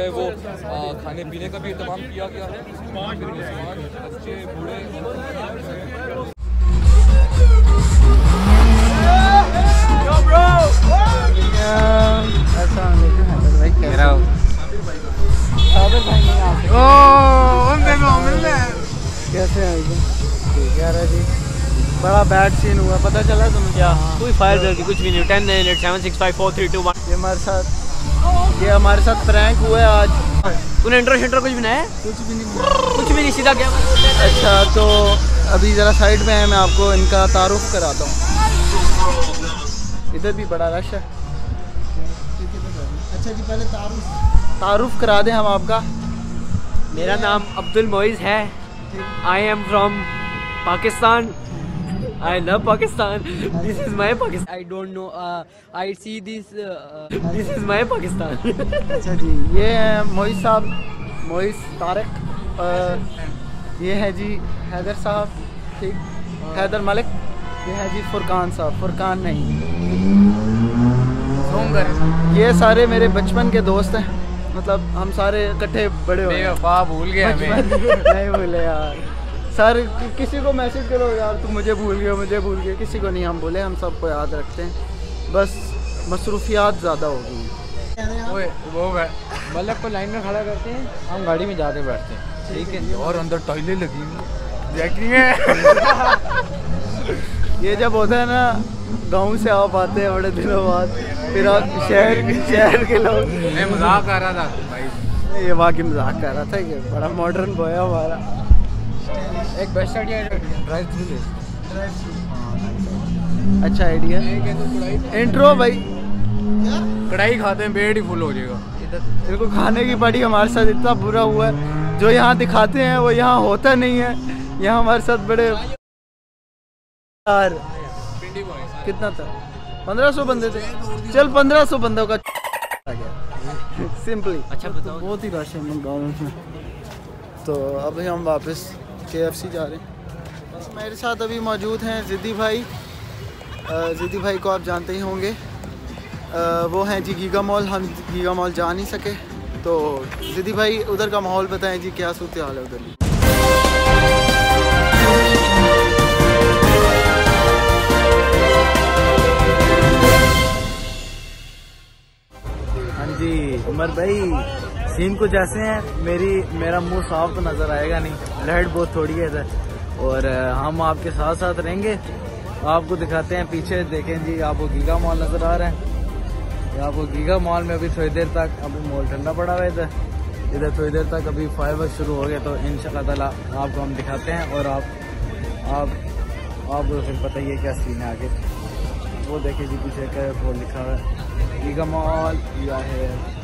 है वो खाने पीने का भी इंतजाम किया गया है। बच्चे बूढ़े कैसे हैं जी? बड़ा बैड सीन हुआ, पता चला तुम्हें? क्या? कोई फायर ब्रेक कुछ भी नहीं। 10 9 7 6 5 4 3 2 1। ये हमारे साथ प्रैंक हुआ है आज। तूने इंट्रो शेंट्रो कुछ भी नहीं है? कुछ भी नहीं, सीधा गया। अच्छा तो अभी ज़रा साइड में है, मैं आपको इनका तारुफ कराता हूँ। इधर भी बड़ा रश है। अच्छा जी, पहले तारुफ करा दें हम आपका। मेरा नाम अब्दुल मोइज़ है। I am from Pakistan. I love Pakistan. This is my Pakistan. I don't know. I see this. This is my Pakistan. अच्छा जी, ये है मोइज़ साहब, मोइज़ तारिक। ये है जी हैदर साहब, ठीक, हैदर मलिक। ये है जी फुरकान साहब, फुरकान नहीं, ये सारे मेरे बचपन के दोस्त हैं। मतलब हम सारे इकट्ठे बड़े हो गए। भूल गया नहीं भूले यार सर, किसी को मैसेज करो यार तुम मुझे भूल गए, मुझे भूल गए। किसी को नहीं हम बोले, हम सबको याद रखते हैं, बस मसरूफियात ज़्यादा हो गई हैं। वो मतलब को लाइन में खड़ा करते हैं, हम गाड़ी में जाके बैठते हैं, ठीक है। और अंदर टाइलें लगी हुई है। ये जब होता है ना, गाँव से आप आते हैं बड़े दिनों बाद, फिर आप शहर के लोग। मैं मजाक कर रहा था भाई, ये वाकई मजाक कर रहा था। ये बड़ा मॉडर्न बॉय है हमारा। एक बेस्ट आइडिया ड्राइव थ्रू ले। अच्छा आइडिया। इंट्रो भाई, कढ़ाई खाते हैं, पेट ही फुल हो जाएगा। इनको खाने की पड़ी, हमारे साथ इतना बुरा हुआ है। जो यहाँ दिखाते हैं वो यहाँ होता नहीं है। यहाँ हमारे साथ बड़े यार कितना था, 1500 बंदे थे। चल 1500 बंदों का सिंपली। अच्छा बताओ। बहुत ही रश है गाँव में। तो अभी हम वापस KFC जा रहे हैं। मेरे साथ अभी मौजूद हैं ज़िद्दी भाई। ज़िद्दी भाई को आप जानते ही होंगे। वो हैं जी गीगा मॉल। हम गीगा मॉल जा नहीं सके, तो ज़िद्दी भाई उधर का माहौल बताएं जी, क्या सूरत हाल है उधर? हाँ जी उमर भाई, सीन कुछ ऐसे हैं। मेरा मुंह साफ तो नज़र आएगा नहीं, लाइट बहुत थोड़ी है इधर, और हम आपके साथ साथ रहेंगे। आपको दिखाते हैं, पीछे देखें जी, आपको गीगा मॉल नज़र आ रहा है। आपको गीगा मॉल में अभी थोड़ी देर तक, अभी मॉल ठंडा पड़ा हुआ है इधर थोड़ी देर तक अभी फायरवर्क शुरू हो गया, तो इंशाअल्लाह ताला आपको हम दिखाते हैं। और आपको फिर पता ही है क्या सीन है आगे। वो देखें जी, पीछे क्या बोर्ड लिखा हुआ है, गीगा मॉल या है।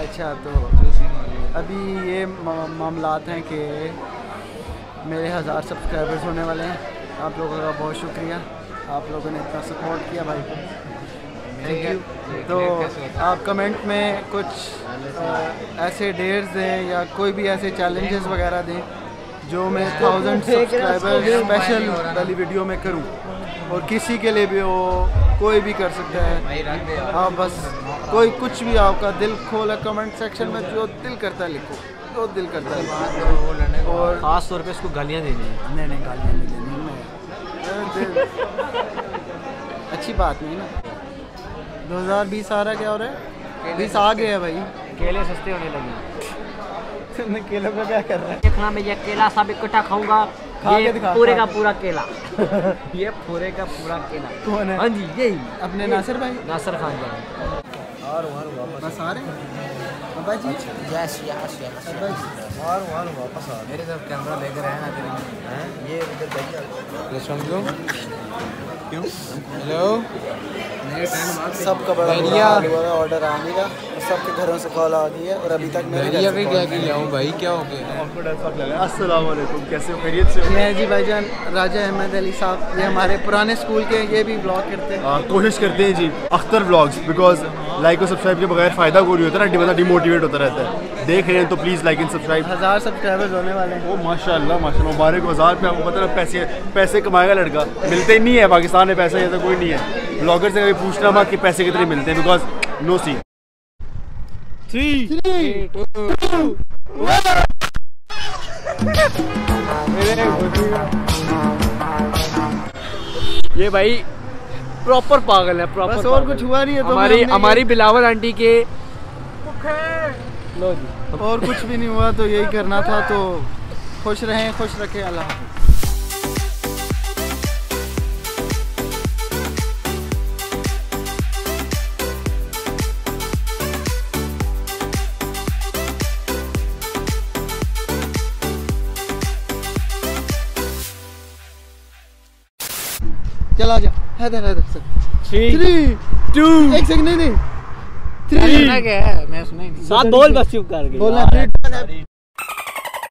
अच्छा तो अभी ये मामलात हैं कि मेरे 1000 सब्सक्राइबर्स होने वाले हैं। आप लोगों का बहुत शुक्रिया, आप लोगों ने इतना सपोर्ट किया भाई, थैंक यू। तो आप कमेंट में कुछ ऐसे डेट्स दें या कोई भी ऐसे चैलेंजेस वगैरह दें जो मैं 1000 सब्सक्राइबर स्पेशल वाली वीडियो में करूं, और किसी के लिए भी हो, कोई भी कर सकता है। आप बस कोई कुछ भी आपका दिल खोला कमेंट सेक्शन में, जो दिल करता है लिखो, जो दिल करता है। और खास तौर पे इसको गालियाँ देनी है। नहीं गालियाँ नहीं देनी, अच्छी बात नहीं ना। 2020 आ रहा, क्या हो रहा है? 20 आ गया है भाई। केले सस्ते होने लगे। तुमने केलों का क्या कर रहा है? देखना मैं ये केला सब इकट्ठा खाऊंगा, खा के दिखा, पूरे खा का के। पूरा केला। ये पूरे का पूरा केला। कौन है? हाँ जी यही अपने नासिर भाई, नासिर खान जान। बस आ रहे हैं अब्बा जी। यस यस यस अब्बा जी और वापस आ मेरे तरफ कैमरा लेकर आए ना तेरे में हैं ये इधर देखिए क्यों क्यों हेलो सबका बड़ा ऑर्डर आने का, सबके घरों से कॉल आ गई है और अभी तक मेरे भैया भी क्या ले आऊं भाई, क्या हो गया? अस्सलाम वालेकुम, कैसे हो? खैरियत से? मैं जी भाईजान राजा अहमद अली साहब, ये हमारे पुराने स्कूल के, ये भी ब्लॉग करते हैं। कोशिश करते हैं जी अख्तर व्लॉग्स, बिकॉज लाइक और सब्सक्राइब के बगैर फ़ायदा कोई नहीं होता ना, बंदा डिमोटिवेट होता रहता है। देख रहे हैं तो please like and subscribe. 1000 subscribers होने वाले हैं। ओ माशाल्लाह माशाल्लाह, मुबारक हो। 1000 पे आपको पता है पैसे कमाएगा लड़का, मिलते ही नहीं है पाकिस्तान में पैसा, ऐसा कोई नहीं है। ब्लॉगर से कभी पूछना मत कि पैसे कितने मिलते हैं, बिकॉज नो सी। 3 2 ये भाई प्रॉपर पागल है, प्रॉपर। बस और कुछ हुआ नहीं है तो हमारी बिलावल आंटी के लो जी, और कुछ भी नहीं हुआ तो यही करना था। तो खुश रहें, खुश रखें, अल्लाह। चला जा, हैदर सर। 3 2 एक सेकंड, नहीं 3 क्या है? मैं सुना ही नहीं। साथ बोल बस चुप कर गई। बोलना।